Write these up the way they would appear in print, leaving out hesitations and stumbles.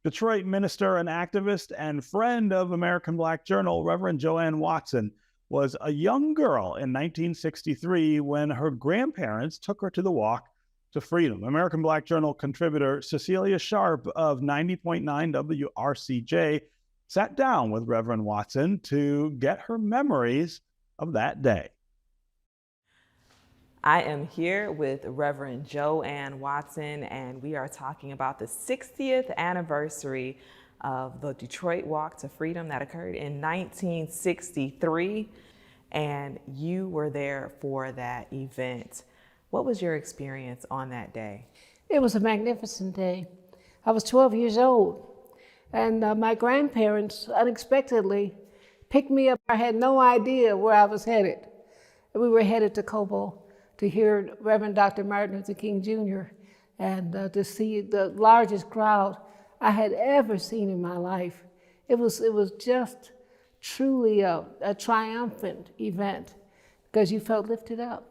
Detroit minister and activist and friend of American Black Journal, Rev JoAnn Watson, was a young girl in 1963 when her grandparents took her to the Walk to Freedom. American Black Journal contributor Cecilia Sharp of 90.9 WRCJ sat down with Reverend Watson to get her memories of that day. I am here with Reverend JoAnn Watson, and we are talking about the 60th anniversary of the Detroit Walk to Freedom that occurred in 1963, and you were there for that event. What was your experience on that day? It was a magnificent day. I was 12 years old, and my grandparents unexpectedly picked me up. I had no idea where I was headed. We were headed to Cobo to hear Reverend Dr. Martin Luther King Jr. and to see the largest crowd I had ever seen in my life. It was just truly a triumphant event because you felt lifted up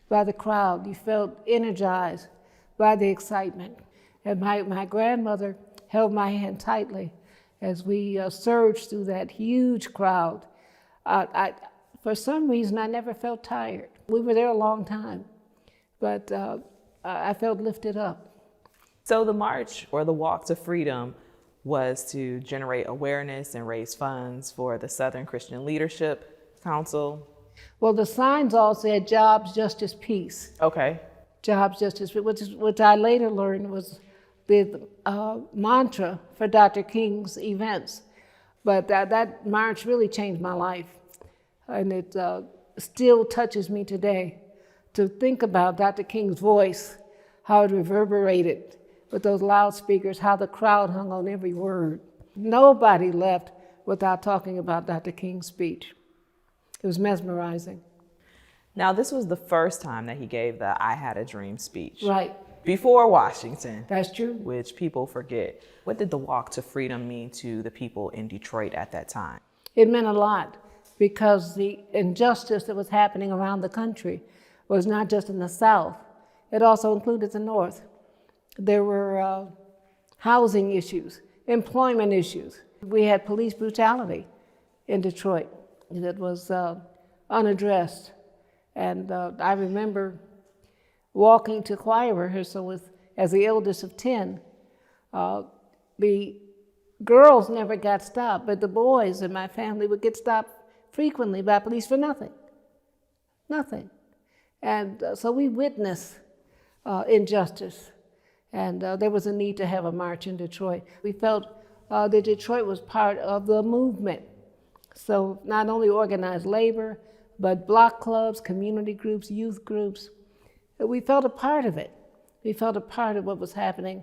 by the crowd. You felt energized by the excitement. And my grandmother held my hand tightly as we surged through that huge crowd. For some reason, I never felt tired. We were there a long time, but I felt lifted up. So the march or the Walk to Freedom was to generate awareness and raise funds for the Southern Christian Leadership Council. Well, the signs all said jobs, justice, peace. Okay. Jobs, justice, which I later learned was the mantra for Dr. King's events. But that march really changed my life. And it still touches me today to think about Dr. King's voice, how it reverberated with those loudspeakers, how the crowd hung on every word. Nobody left without talking about Dr. King's speech. It was mesmerizing. Now, this was the first time that he gave the I Had a Dream speech. Right. Before Washington. That's true. Which people forget. What did the Walk to Freedom mean to the people in Detroit at that time? It meant a lot, because the injustice that was happening around the country was not just in the South, it also included the North. There were housing issues, employment issues. We had police brutality in Detroit that was unaddressed. And I remember walking to choir rehearsal as the eldest of 10. The girls never got stopped, but the boys in my family would get stopped frequently by police for nothing. And so we witnessed injustice, and there was a need to have a march in Detroit. We felt that Detroit was part of the movement. So not only organized labor, but block clubs, community groups, youth groups. We felt a part of it. We felt a part of what was happening.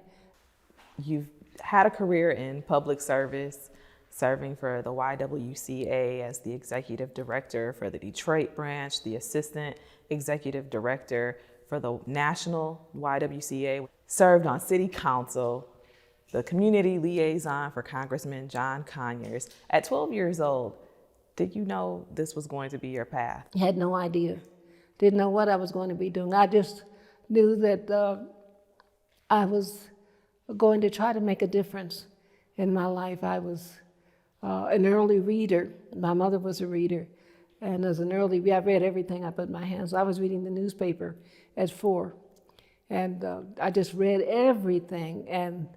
You've had a career in public service, serving for the YWCA as the executive director for the Detroit branch, the assistant executive director for the national YWCA, served on city council, the community liaison for Congressman John Conyers. At 12 years old, did you know this was going to be your path? I had no idea. Didn't know what I was going to be doing. I just knew that I was going to try to make a difference in my life. I was an early reader. My mother was a reader. And as an early reader, I read everything I put my hands on. I was reading the newspaper at 4. And I just read everything and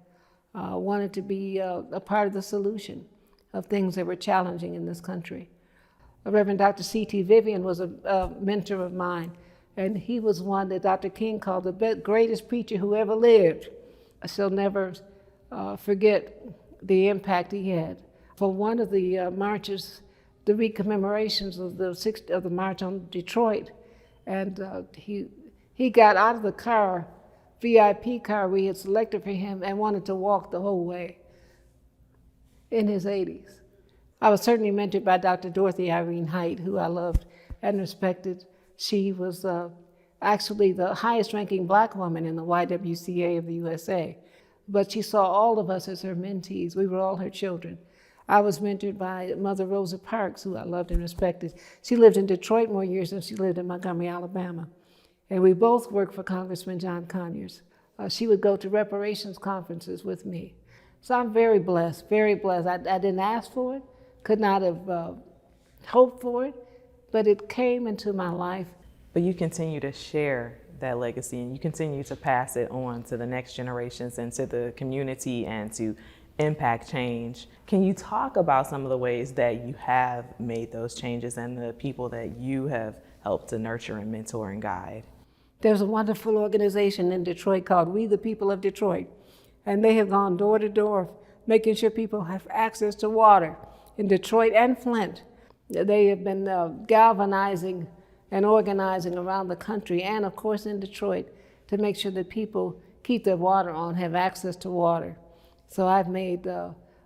wanted to be a part of the solution of things that were challenging in this country. Reverend Dr. C.T. Vivian was a mentor of mine. And he was one that Dr. King called the greatest preacher who ever lived. I shall never forget the impact he had. For one of the marches, the recommemorations of the March on Detroit, and he got out of the car, VIP car we had selected for him, and wanted to walk the whole way in his 80s. I was certainly mentored by Dr. Dorothy Irene Height, who I loved and respected. She was actually the highest ranking Black woman in the YWCA of the USA, but she saw all of us as her mentees. We were all her children. I was mentored by Mother Rosa Parks, who I loved and respected. She lived in Detroit more years than she lived in Montgomery, Alabama. And we both worked for Congressman John Conyers. She would go to reparations conferences with me. So I'm very blessed, very blessed. I didn't ask for it, could not have hoped for it, but it came into my life. But you continue to share that legacy and you continue to pass it on to the next generations and to the community and to impact change. Can you talk about some of the ways that you have made those changes and the people that you have helped to nurture and mentor and guide? There's a wonderful organization in Detroit called We the People of Detroit, and they have gone door to door making sure people have access to water in Detroit and Flint. They have been galvanizing and organizing around the country and of course in Detroit to make sure that people keep their water on, have access to water. So I've made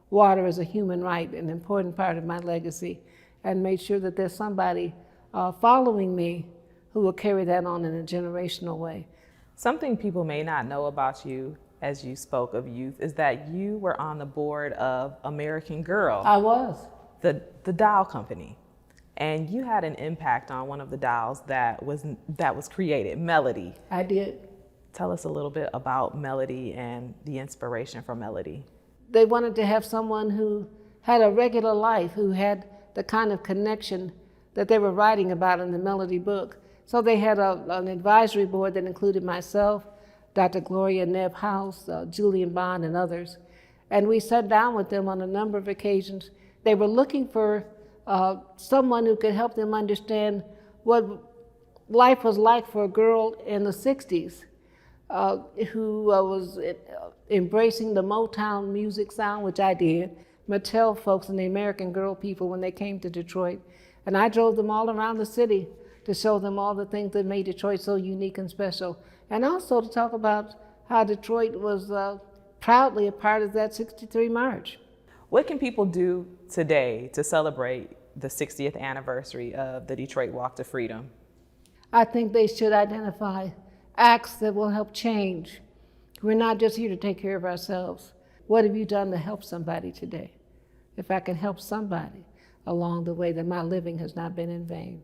water as a human right an important part of my legacy and made sure that there's somebody following me who will carry that on in a generational way. Something people may not know about you as you spoke of youth is that you were on the board of American Girl. I was. The doll company. And you had an impact on one of the dolls that was created, Melody. I did. Tell us a little bit about Melody and the inspiration for Melody. They wanted to have someone who had a regular life, who had the kind of connection that they were writing about in the Melody book. So they had an advisory board that included myself, Dr. Gloria Nebb House, Julian Bond, and others. And we sat down with them on a number of occasions. They were looking for someone who could help them understand what life was like for a girl in the 60s who was embracing the Motown music sound, which I did, Mattel folks and the American Girl people when they came to Detroit. And I drove them all around the city to show them all the things that made Detroit so unique and special. And also to talk about how Detroit was proudly a part of that '63 march. What can people do today to celebrate the 60th anniversary of the Detroit Walk to Freedom? I think they should identify acts that will help change. We're not just here to take care of ourselves. What have you done to help somebody today? If I can help somebody along the way, then my living has not been in vain.